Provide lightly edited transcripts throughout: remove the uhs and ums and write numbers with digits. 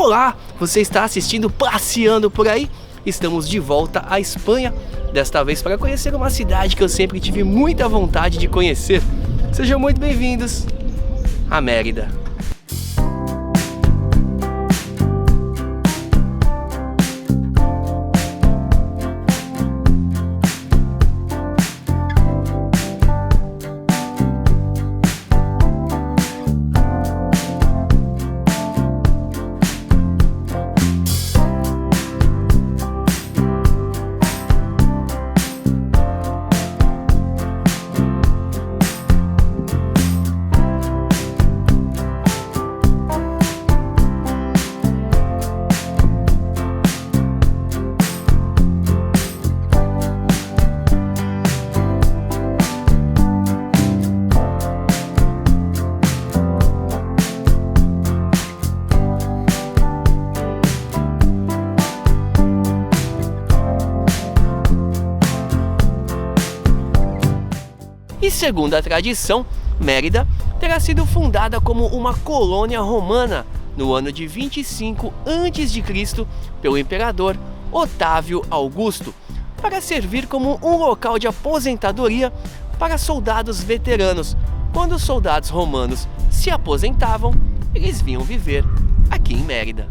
Olá, você está assistindo Passeando por Aí? Estamos de volta à Espanha, desta vez para conhecer uma cidade que eu sempre tive muita vontade de conhecer. Sejam muito bem-vindos a Mérida. E segundo a tradição, Mérida terá sido fundada como uma colônia romana no ano de 25 a.C. pelo imperador Otávio Augusto, para servir como um local de aposentadoria para soldados veteranos. Quando os soldados romanos se aposentavam, eles vinham viver aqui em Mérida.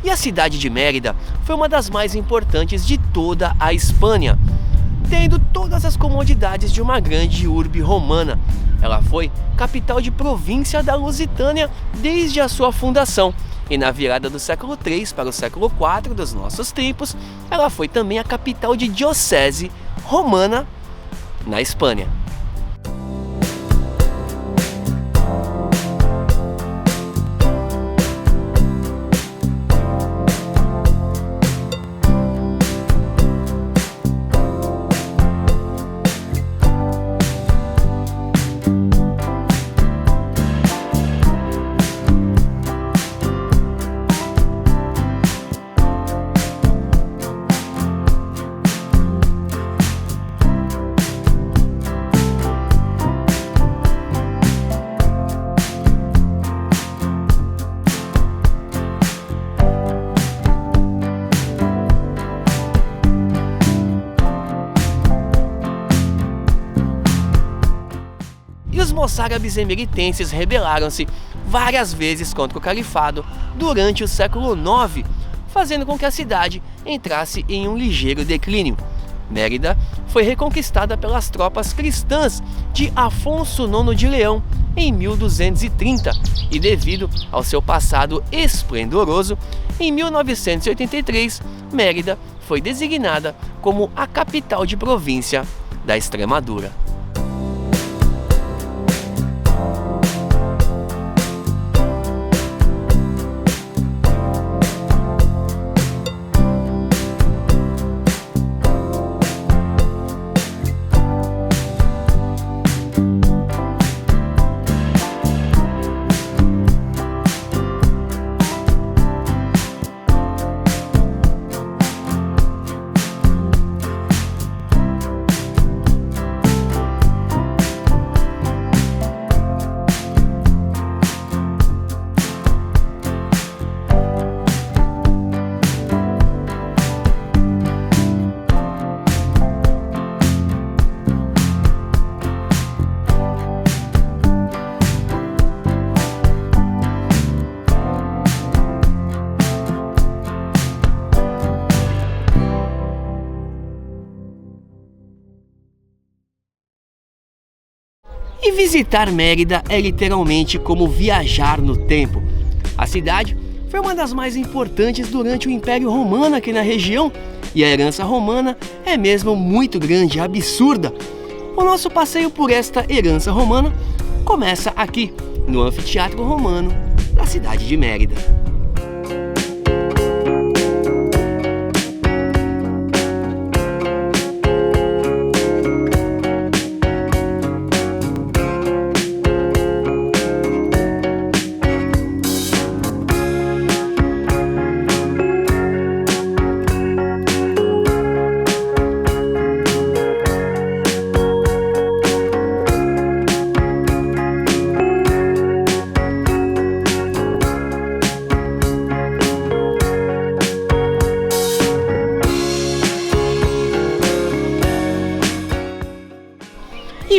E a cidade de Mérida foi uma das mais importantes de toda a Espanha, tendo todas as comodidades de uma grande urbe romana. Ela foi capital de província da Lusitânia desde a sua fundação, e na virada do século III para o século IV dos nossos tempos, ela foi também a capital de diocese romana na Espanha. Os moçárabes emeritenses rebelaram-se várias vezes contra o califado durante o século IX, fazendo com que a cidade entrasse em um ligeiro declínio. Mérida foi reconquistada pelas tropas cristãs de Afonso IX de Leão em 1230 e, devido ao seu passado esplendoroso, em 1983, Mérida foi designada como a capital de província da Extremadura. E visitar Mérida é literalmente como viajar no tempo. A cidade foi uma das mais importantes durante o Império Romano aqui na região, e a herança romana é mesmo muito grande, absurda. O nosso passeio por esta herança romana começa aqui, no Anfiteatro Romano da cidade de Mérida.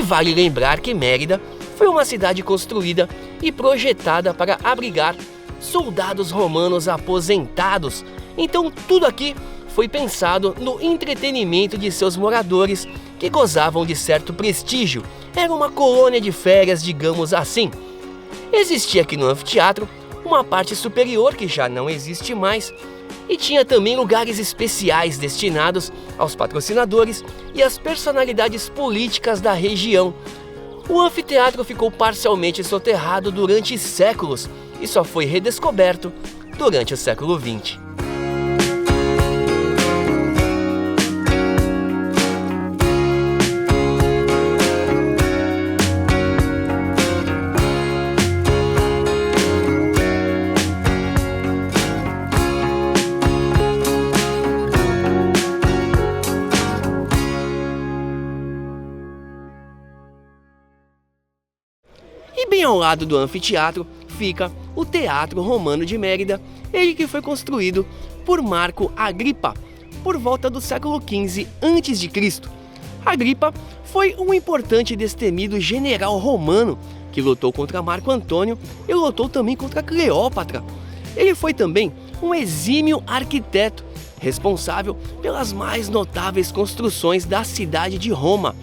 vale lembrar que Mérida foi uma cidade construída e projetada para abrigar soldados romanos aposentados. Então tudo aqui foi pensado no entretenimento de seus moradores, que gozavam de certo prestígio. Era uma colônia de férias, digamos assim. Existia aqui no anfiteatro uma parte superior que já não existe mais, e tinha também lugares especiais destinados aos patrocinadores e às personalidades políticas da região. O anfiteatro ficou parcialmente soterrado durante séculos e só foi redescoberto durante o século XX. E bem ao lado do anfiteatro fica o Teatro Romano de Mérida, ele que foi construído por Marco Agripa por volta do século XV a.C. Agripa foi um importante e destemido general romano que lutou contra Marco Antônio e lutou também contra Cleópatra. Ele foi também um exímio arquiteto, responsável pelas mais notáveis construções da cidade de Roma.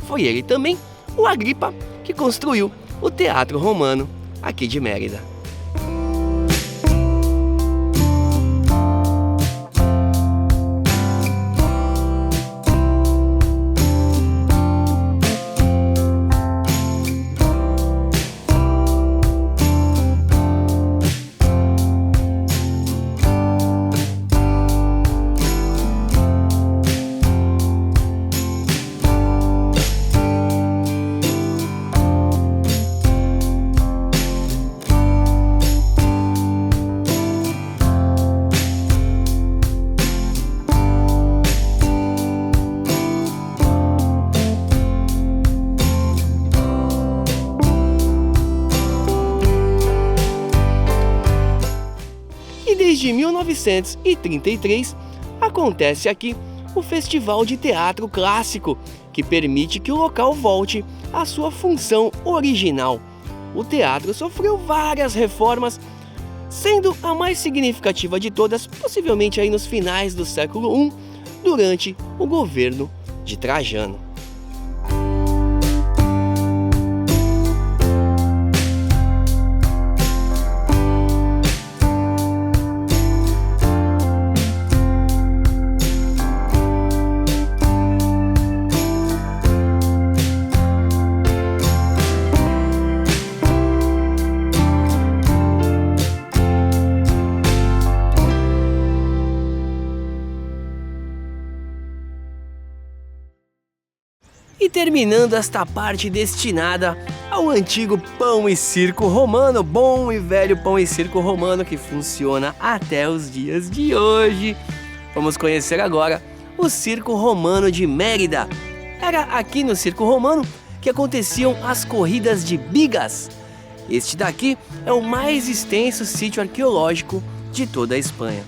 Foi ele também, o Agripa, que construiu o Teatro Romano aqui de Mérida. Desde 1933, acontece aqui o Festival de Teatro Clássico, que permite que o local volte à sua função original. O teatro sofreu várias reformas, sendo a mais significativa de todas possivelmente aí nos finais do século I, durante o governo de Trajano. E terminando esta parte destinada ao antigo pão e circo romano, bom e velho pão e circo romano que funciona até os dias de hoje. Vamos conhecer agora o Circo Romano de Mérida. Era aqui no Circo Romano que aconteciam as corridas de bigas. Este daqui é o mais extenso sítio arqueológico de toda a Espanha.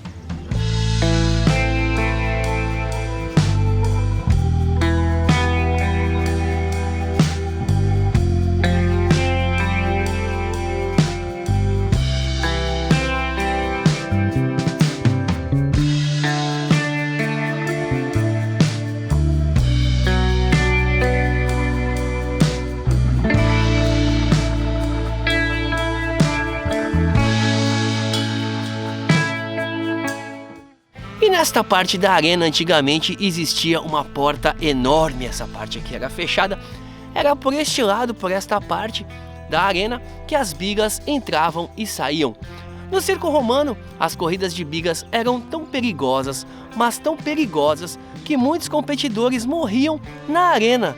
E nesta parte da arena antigamente existia uma porta enorme, essa parte aqui era fechada, era por este lado, por esta parte da arena que as bigas entravam e saíam. No circo romano, as corridas de bigas eram tão perigosas, mas tão perigosas que muitos competidores morriam na arena.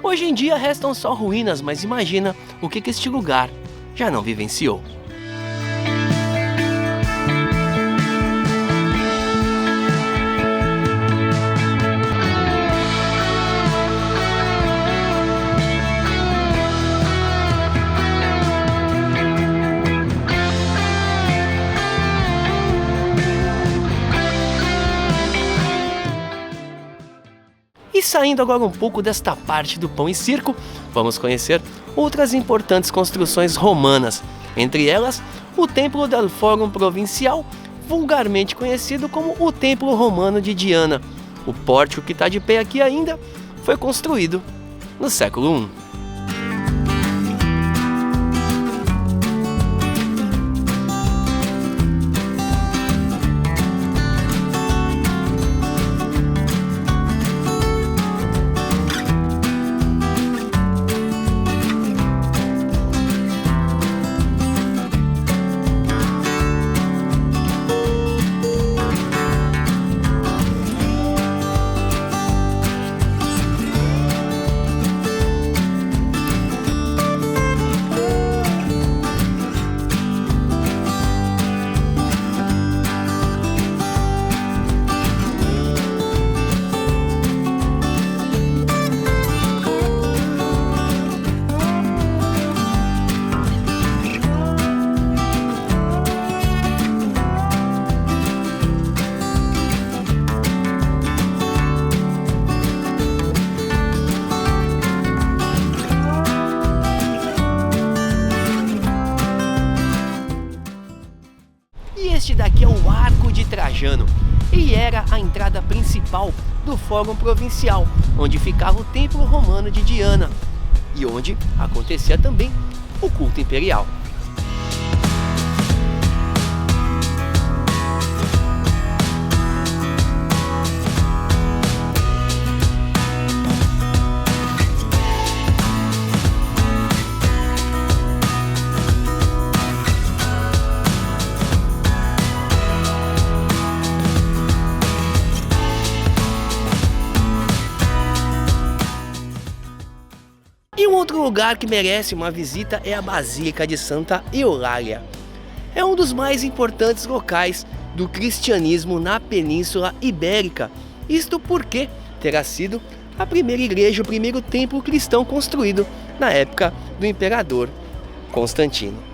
Hoje em dia restam só ruínas, mas imagina o que este lugar já não vivenciou. E saindo agora um pouco desta parte do pão e circo, vamos conhecer outras importantes construções romanas, entre elas o Templo del Fórum Provincial, vulgarmente conhecido como o Templo Romano de Diana. O pórtico que está de pé aqui ainda foi construído no século I. Este daqui é o Arco de Trajano e era a entrada principal do Fórum Provincial, onde ficava o Templo Romano de Diana e onde acontecia também o culto imperial. E um outro lugar que merece uma visita é a Basílica de Santa Eulália. É um dos mais importantes locais do cristianismo na Península Ibérica. Isto porque terá sido a primeira igreja, o primeiro templo cristão construído na época do imperador Constantino.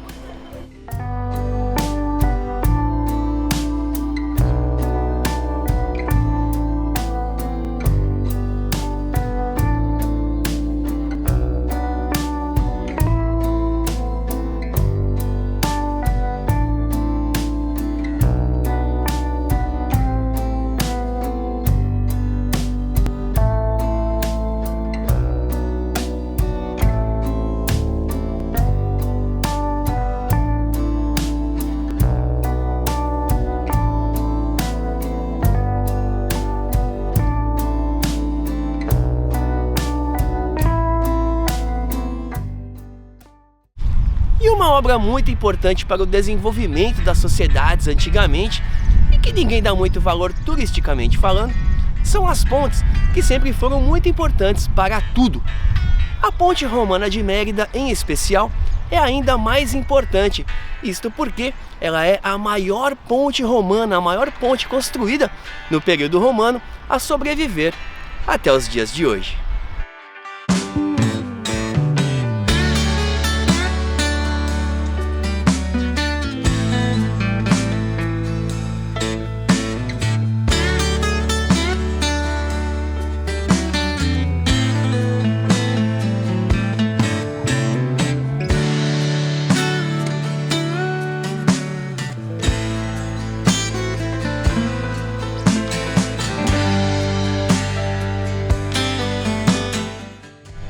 E uma obra muito importante para o desenvolvimento das sociedades antigamente, e que ninguém dá muito valor turisticamente falando, são as pontes, que sempre foram muito importantes para tudo. A ponte romana de Mérida, em especial, é ainda mais importante, isto porque ela é a maior ponte romana, a maior ponte construída no período romano a sobreviver até os dias de hoje.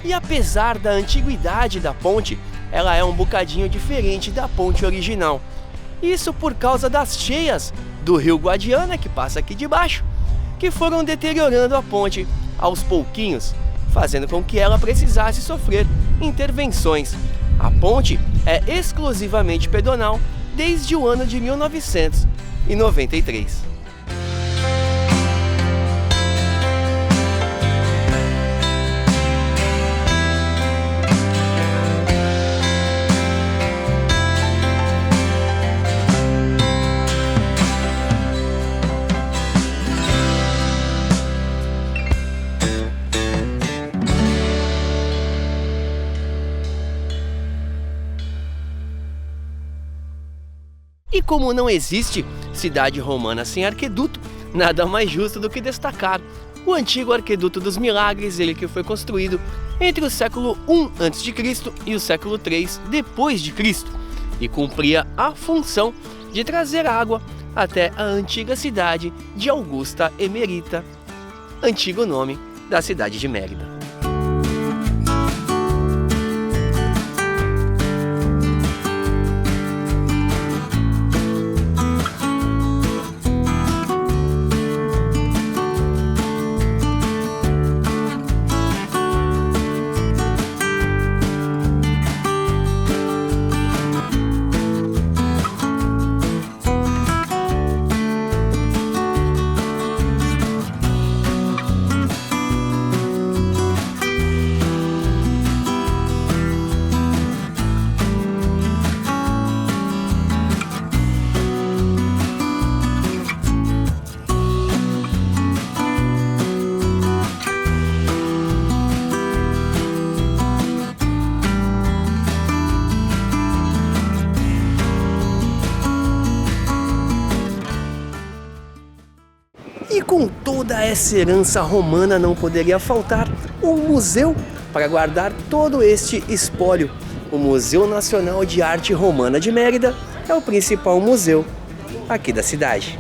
E apesar da antiguidade da ponte, ela é um bocadinho diferente da ponte original. Isso por causa das cheias do rio Guadiana, que passa aqui de baixo, que foram deteriorando a ponte aos pouquinhos, fazendo com que ela precisasse sofrer intervenções. A ponte é exclusivamente pedonal desde o ano de 1993. E como não existe cidade romana sem aqueduto, nada mais justo do que destacar O antigo Aqueduto dos Milagres, ele que foi construído entre o século I a.C. e o século III d.C. e cumpria a função de trazer água até a antiga cidade de Augusta Emerita, antigo nome da cidade de Mérida. E com toda essa herança romana não poderia faltar um museu para guardar todo este espólio. O Museu Nacional de Arte Romana de Mérida é o principal museu aqui da cidade.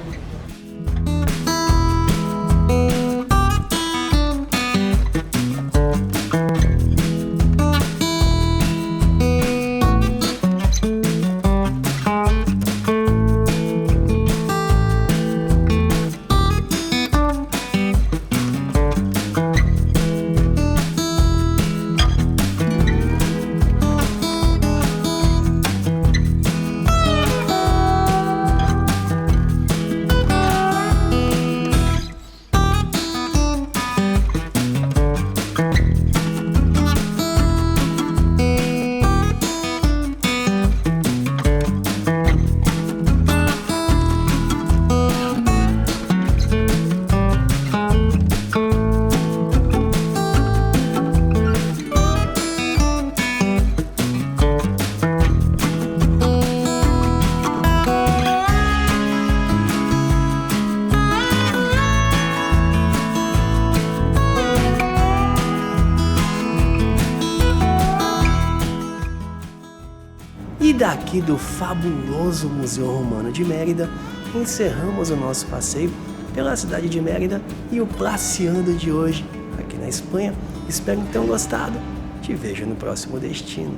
E daqui do fabuloso Museu Romano de Mérida, encerramos o nosso passeio pela cidade de Mérida e o Placeando de hoje, aqui na Espanha. Espero que tenham gostado. Te vejo no próximo destino.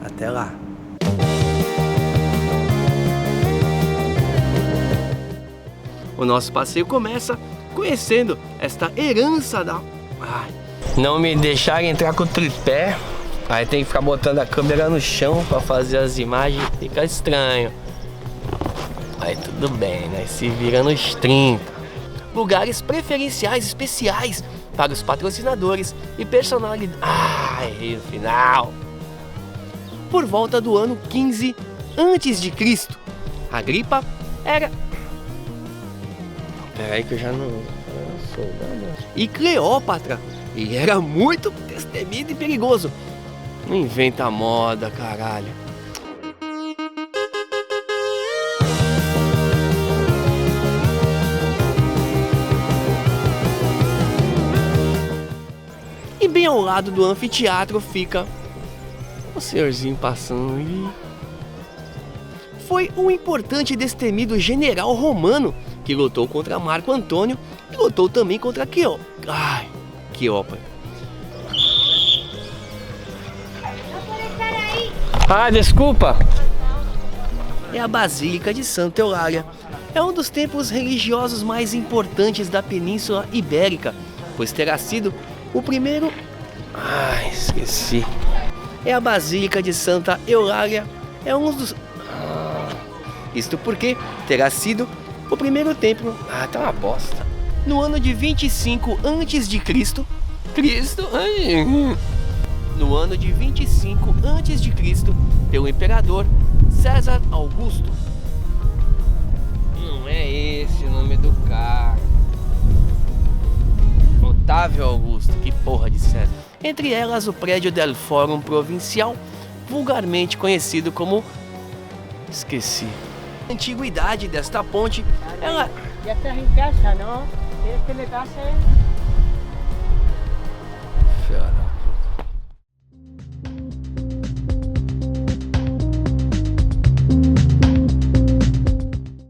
Até lá! O nosso passeio começa conhecendo esta herança da... Não me deixaram entrar com o tripé. Aí tem que ficar botando a câmera no chão para fazer as imagens, fica estranho. Aí tudo bem, né? Se vira nos 30. Lugares preferenciais especiais para os patrocinadores e personalidades. Errei no final. Por volta do ano 15 a.C., Agripa era... Peraí que eu já não sou nada. E Cleópatra, ele era muito destemido e perigoso. Não inventa moda, caralho. E bem ao lado do anfiteatro fica o senhorzinho passando ali. Foi um importante e destemido general romano que lutou contra Marco Antônio e lutou também contra Cleópatra. Desculpa. É a Basílica de Santa Eulália. É um dos templos religiosos mais importantes da Península Ibérica, pois terá sido o primeiro... esqueci. É a Basílica de Santa Eulália. É um dos... Isto porque terá sido o primeiro templo... tá uma bosta. No ano de 25 a.C., no ano de 25 a.C., pelo imperador César Augusto. Não é esse o nome do cara. Otávio Augusto, que porra de César. Entre elas, o prédio del Fórum Provincial, vulgarmente conhecido como... Esqueci. A antiguidade desta ponte, ela... Já estás em casa, não? ¿Quieres que le pase? Fera.